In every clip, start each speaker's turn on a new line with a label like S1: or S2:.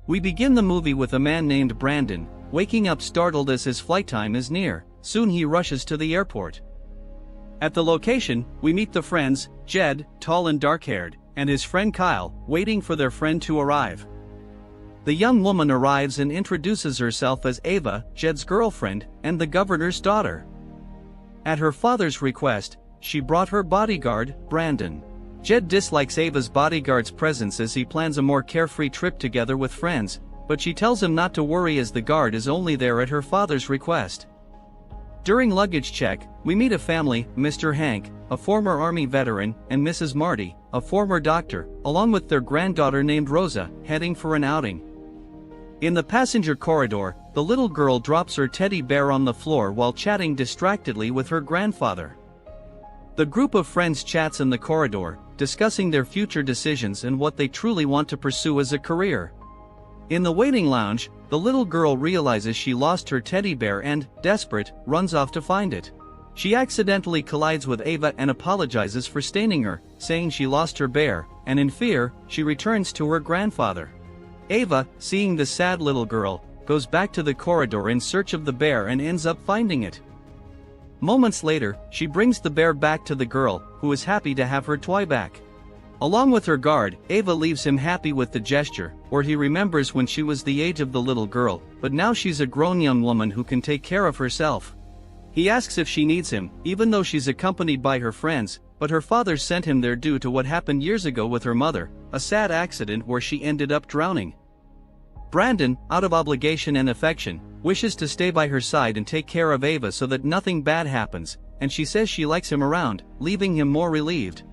S1: We begin the movie with a man named Brandon, waking up startled as his flight time is near. Soon he rushes to the airport. At the location, we meet the friends, Jed, tall and dark-haired, and his friend Kyle, waiting for their friend to arrive. The young woman arrives and introduces herself as Ava, Jed's girlfriend, and the governor's daughter. At her father's request, she brought her bodyguard, Brandon. Jed dislikes Ava's bodyguard's presence as he plans a more carefree trip together with friends, but she tells him not to worry as the guard is only there at her father's request. During luggage check, we meet a family, Mr. Hank, a former Army veteran, and Mrs. Marty, a former doctor, along with their granddaughter named Rosa, heading for an outing. In the passenger corridor, the little girl drops her teddy bear on the floor while chatting distractedly with her grandfather. The group of friends chats in the corridor, discussing their future decisions and what they truly want to pursue as a career. In the waiting lounge, the little girl realizes she lost her teddy bear and, desperate, runs off to find it. She accidentally collides with Ava and apologizes for staining her, saying she lost her bear, and in fear, she returns to her grandfather. Ava, seeing the sad little girl, goes back to the corridor in search of the bear and ends up finding it. Moments later, she brings the bear back to the girl, who is happy to have her toy back. Along with her guard, Ava leaves him happy with the gesture, where he remembers when she was the age of the little girl, but now she's a grown young woman who can take care of herself. He asks if she needs him, even though she's accompanied by her friends, but her father sent him there due to what happened years ago with her mother, a sad accident where she ended up drowning. Brandon, out of obligation and affection, wishes to stay by her side and take care of Ava so that nothing bad happens, and she says she likes him around, leaving him more relieved.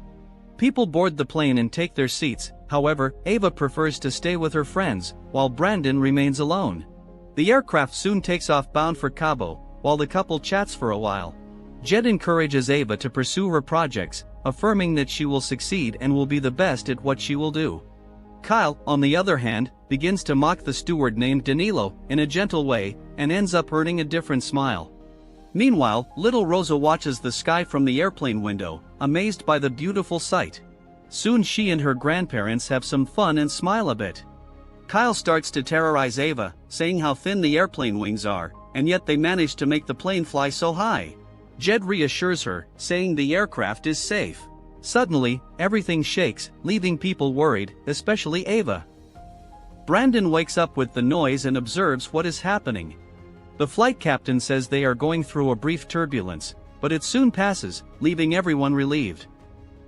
S1: People board the plane and take their seats, however, Ava prefers to stay with her friends, while Brandon remains alone. The aircraft soon takes off bound for Cabo, while the couple chats for a while. Jed encourages Ava to pursue her projects, affirming that she will succeed and will be the best at what she will do. Kyle, on the other hand, begins to mock the steward named Danilo, in a gentle way, and ends up earning a different smile. Meanwhile, little Rosa watches the sky from the airplane window, amazed by the beautiful sight. Soon she and her grandparents have some fun and smile a bit. Kyle starts to terrorize Ava, saying how thin the airplane wings are, and yet they manage to make the plane fly so high. Jed reassures her, saying the aircraft is safe. Suddenly, everything shakes, leaving people worried, especially Ava. Brandon wakes up with the noise and observes what is happening. The flight captain says they are going through a brief turbulence, but it soon passes, leaving everyone relieved.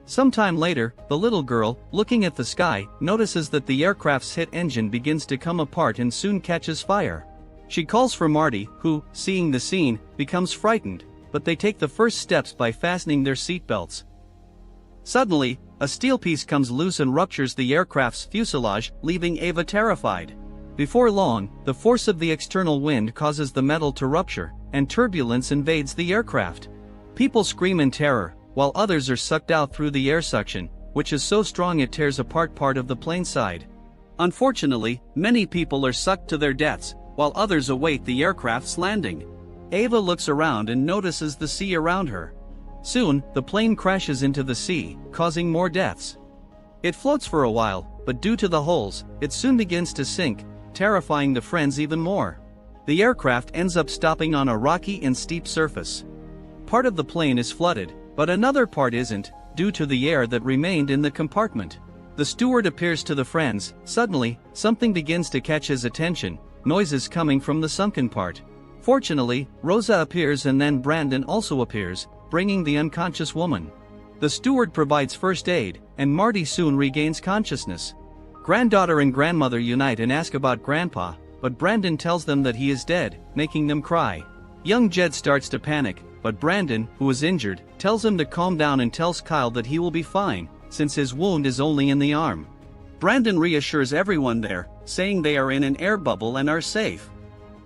S1: Sometime later, the little girl, looking at the sky, notices that the aircraft's hit engine begins to come apart and soon catches fire. She calls for Marty, who, seeing the scene, becomes frightened, but they take the first steps by fastening their seatbelts. Suddenly, a steel piece comes loose and ruptures the aircraft's fuselage, leaving Ava terrified. Before long, the force of the external wind causes the metal to rupture, and turbulence invades the aircraft. People scream in terror, while others are sucked out through the air suction, which is so strong it tears apart part of the plane side. Unfortunately, many people are sucked to their deaths, while others await the aircraft's landing. Ava looks around and notices the sea around her. Soon, the plane crashes into the sea, causing more deaths. It floats for a while, but due to the holes, it soon begins to sink, terrifying the friends even more. The aircraft ends up stopping on a rocky and steep surface. Part of the plane is flooded, but another part isn't, due to the air that remained in the compartment. The steward appears to the friends. Suddenly, something begins to catch his attention, noises coming from the sunken part. Fortunately, Rosa appears and then Brandon also appears, bringing the unconscious woman. The steward provides first aid, and Marty soon regains consciousness. Granddaughter and grandmother unite and ask about Grandpa, but Brandon tells them that he is dead, making them cry. Young Jed starts to panic, but Brandon, who is injured, tells him to calm down and tells Kyle that he will be fine, since his wound is only in the arm. Brandon reassures everyone there, saying they are in an air bubble and are safe.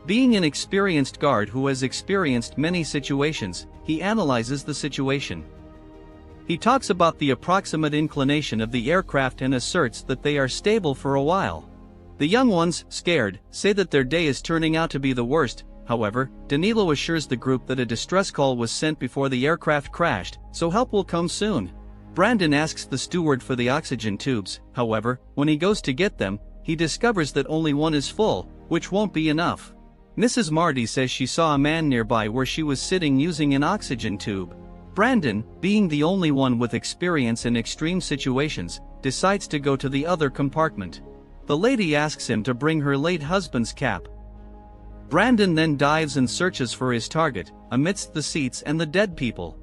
S1: Being an experienced guard who has experienced many situations, he analyzes the situation. He talks about the approximate inclination of the aircraft and asserts that they are stable for a while. The young ones, scared, say that their day is turning out to be the worst. However, Danilo assures the group that a distress call was sent before the aircraft crashed, so help will come soon. Brandon asks the steward for the oxygen tubes. However, when he goes to get them, he discovers that only one is full, which won't be enough. Mrs. Marty says she saw a man nearby where she was sitting using an oxygen tube. Brandon, being the only one with experience in extreme situations, decides to go to the other compartment. The lady asks him to bring her late husband's cap. Brandon then dives and searches for his target, amidst the seats and the dead people.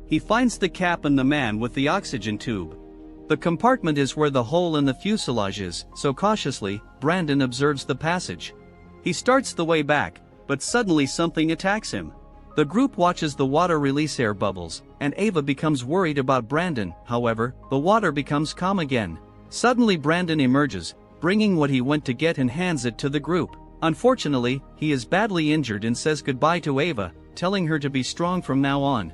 S1: He finds the cap and the man with the oxygen tube. The compartment is where the hole in the fuselage is, so cautiously, Brandon observes the passage. He starts the way back, but suddenly something attacks him. The group watches the water release air bubbles, and Ava becomes worried about Brandon. However, the water becomes calm again. Suddenly Brandon emerges, bringing what he went to get and hands it to the group. Unfortunately, he is badly injured and says goodbye to Ava, telling her to be strong from now on.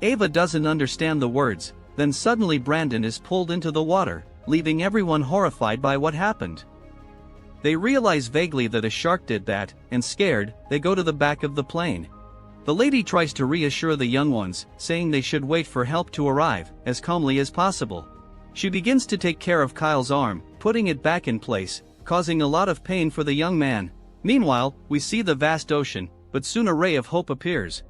S1: Ava doesn't understand the words, then suddenly Brandon is pulled into the water, leaving everyone horrified by what happened. They realize vaguely that a shark did that, and scared, they go to the back of the plane. The lady tries to reassure the young ones, saying they should wait for help to arrive, as calmly as possible. She begins to take care of Kyle's arm, putting it back in place, causing a lot of pain for the young man. Meanwhile, we see the vast ocean, but soon a ray of hope appears.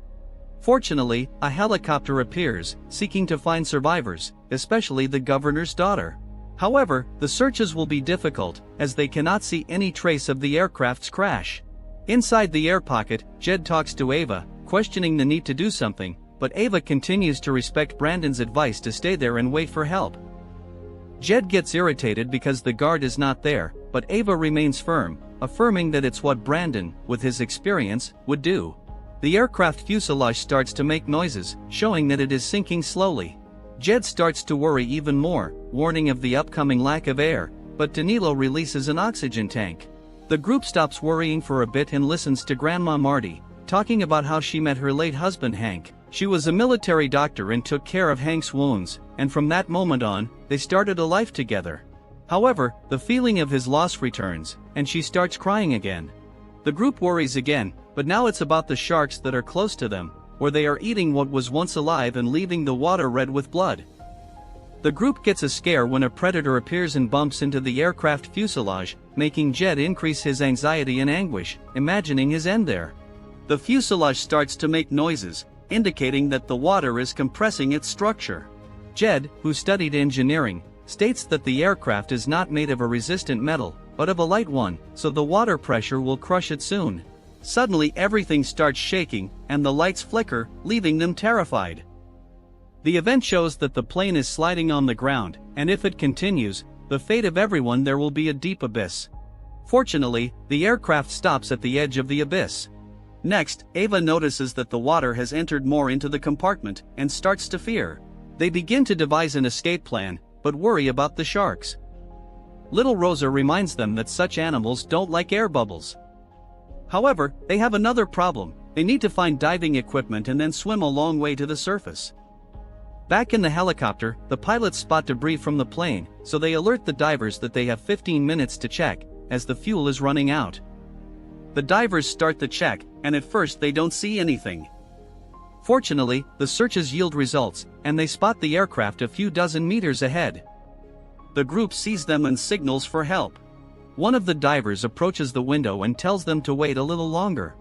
S1: Fortunately, a helicopter appears, seeking to find survivors, especially the governor's daughter. However, the searches will be difficult, as they cannot see any trace of the aircraft's crash. Inside the air pocket, Jed talks to Ava, questioning the need to do something, but Ava continues to respect Brandon's advice to stay there and wait for help. Jed gets irritated because the guard is not there, but Ava remains firm, affirming that it's what Brandon, with his experience, would do. The aircraft fuselage starts to make noises, showing that it is sinking slowly. Jed starts to worry even more, warning of the upcoming lack of air, but Danilo releases an oxygen tank. The group stops worrying for a bit and listens to Grandma Marty, talking about how she met her late husband Hank. She was a military doctor and took care of Hank's wounds, and from that moment on, they started a life together. However, the feeling of his loss returns, and she starts crying again. The group worries again, but now it's about the sharks that are close to them, where they are eating what was once alive and leaving the water red with blood. The group gets a scare when a predator appears and bumps into the aircraft fuselage, making Jed increase his anxiety and anguish, imagining his end there. The fuselage starts to make noises, indicating that the water is compressing its structure. Jed, who studied engineering, states that the aircraft is not made of a resistant metal, but of a light one, so the water pressure will crush it soon. Suddenly everything starts shaking, and the lights flicker, leaving them terrified. The event shows that the plane is sliding on the ground, and if it continues, the fate of everyone there will be a deep abyss. Fortunately, the aircraft stops at the edge of the abyss. Next, Ava notices that the water has entered more into the compartment, and starts to fear. They begin to devise an escape plan, but worry about the sharks. Little Rosa reminds them that such animals don't like air bubbles. However, they have another problem. They need to find diving equipment and then swim a long way to the surface. Back in the helicopter, the pilots spot debris from the plane, so they alert the divers that they have 15 minutes to check, as the fuel is running out. The divers start the check, and at first they don't see anything. Fortunately, the searches yield results, and they spot the aircraft a few dozen meters ahead. The group sees them and signals for help. One of the divers approaches the window and tells them to wait a little longer.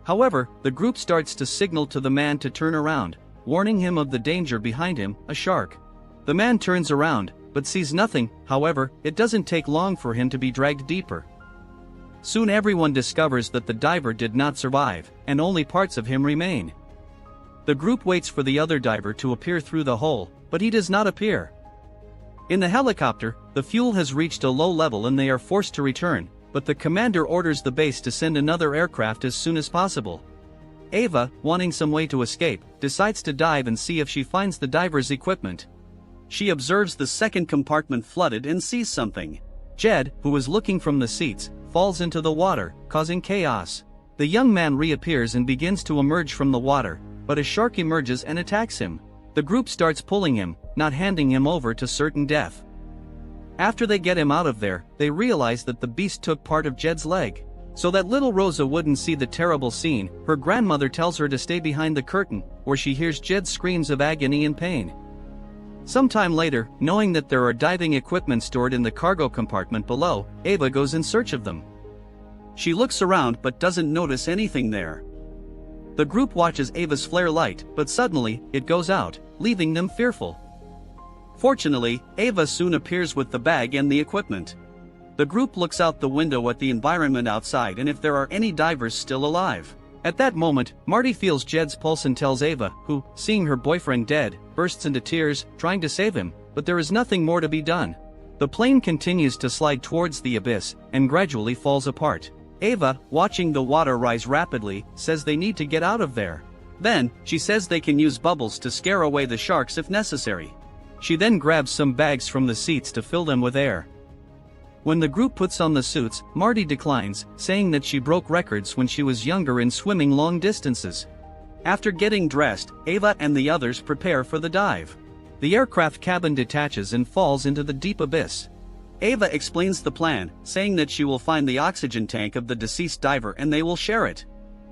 S1: However, the group starts to signal to the man to turn around, warning him of the danger behind him, a shark. The man turns around, but sees nothing. However, it doesn't take long for him to be dragged deeper. Soon everyone discovers that the diver did not survive, and only parts of him remain. The group waits for the other diver to appear through the hole, but he does not appear. In the helicopter, the fuel has reached a low level and they are forced to return, but the commander orders the base to send another aircraft as soon as possible. Ava, wanting some way to escape, decides to dive and see if she finds the diver's equipment. She observes the second compartment flooded and sees something. Jed, who is looking from the seats, falls into the water, causing chaos. The young man reappears and begins to emerge from the water, but a shark emerges and attacks him. The group starts pulling him, not handing him over to certain death. After they get him out of there, they realize that the beast took part of Jed's leg. So that little Rosa wouldn't see the terrible scene, her grandmother tells her to stay behind the curtain, where she hears Jed's screams of agony and pain. Sometime later, knowing that there are diving equipment stored in the cargo compartment below, Ava goes in search of them. She looks around but doesn't notice anything there. The group watches Ava's flare light, but suddenly, it goes out, leaving them fearful. Fortunately, Ava soon appears with the bag and the equipment. The group looks out the window at the environment outside and if there are any divers still alive. At that moment, Marty feels Jed's pulse and tells Ava, who, seeing her boyfriend dead, bursts into tears, trying to save him, but there is nothing more to be done. The plane continues to slide towards the abyss, and gradually falls apart. Ava, watching the water rise rapidly, says they need to get out of there. Then, she says they can use bubbles to scare away the sharks if necessary. She then grabs some bags from the seats to fill them with air. When the group puts on the suits, Marty declines, saying that she broke records when she was younger in swimming long distances. After getting dressed, Ava and the others prepare for the dive. The aircraft cabin detaches and falls into the deep abyss. Ava explains the plan, saying that she will find the oxygen tank of the deceased diver and they will share it.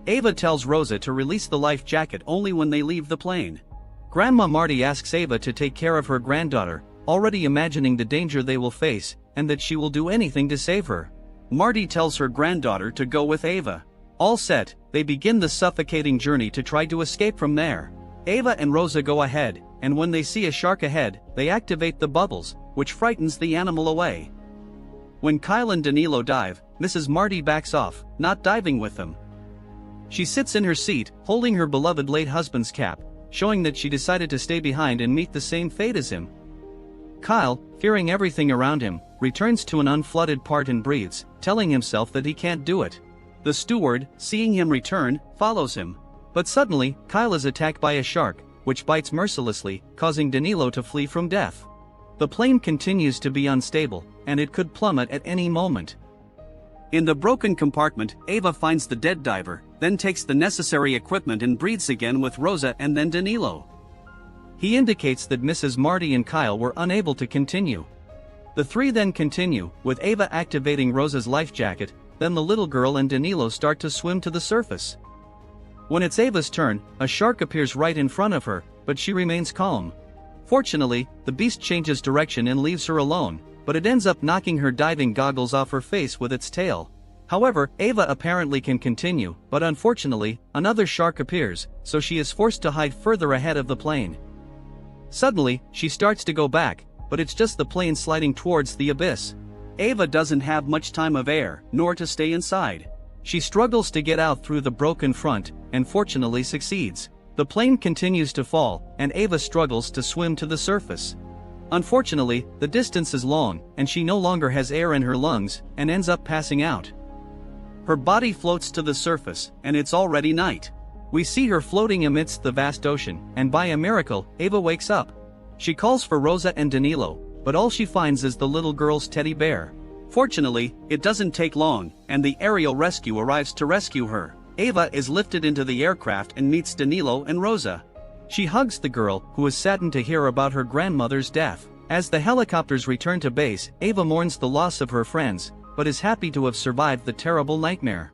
S1: Ava tells Rosa to release the life jacket only when they leave the plane. Grandma Marty asks Ava to take care of her granddaughter, already imagining the danger they will face, and that she will do anything to save her. Marty tells her granddaughter to go with Ava. All set, they begin the suffocating journey to try to escape from there. Ava and Rosa go ahead, and when they see a shark ahead, they activate the bubbles, which frightens the animal away. When Kyle and Danilo dive, Mrs. Marty backs off, not diving with them. She sits in her seat, holding her beloved late husband's cap, showing that she decided to stay behind and meet the same fate as him. Kyle, fearing everything around him, returns to an unflooded part and breathes, telling himself that he can't do it. The steward, seeing him return, follows him. But suddenly, Kyle is attacked by a shark, which bites mercilessly, causing Danilo to flee from death. The plane continues to be unstable, and it could plummet at any moment. In the broken compartment, Ava finds the dead diver, then takes the necessary equipment and breathes again with Rosa and then Danilo. He indicates that Mrs. Marty and Kyle were unable to continue. The three then continue, with Ava activating Rosa's life jacket, then the little girl and Danilo start to swim to the surface. When it's Ava's turn, a shark appears right in front of her, but she remains calm. Fortunately, the beast changes direction and leaves her alone, but it ends up knocking her diving goggles off her face with its tail. However, Ava apparently can continue, but unfortunately, another shark appears, so she is forced to hide further ahead of the plane. Suddenly, she starts to go back, but it's just the plane sliding towards the abyss. Ava doesn't have much time of air, nor to stay inside. She struggles to get out through the broken front, and fortunately succeeds. The plane continues to fall, and Ava struggles to swim to the surface. Unfortunately, the distance is long, and she no longer has air in her lungs, and ends up passing out. Her body floats to the surface, and it's already night. We see her floating amidst the vast ocean, and by a miracle, Ava wakes up. She calls for Rosa and Danilo, but all she finds is the little girl's teddy bear. Fortunately, it doesn't take long, and the aerial rescue arrives to rescue her. Ava is lifted into the aircraft and meets Danilo and Rosa. She hugs the girl, who is saddened to hear about her grandmother's death. As the helicopters return to base, Ava mourns the loss of her friends, but is happy to have survived the terrible nightmare.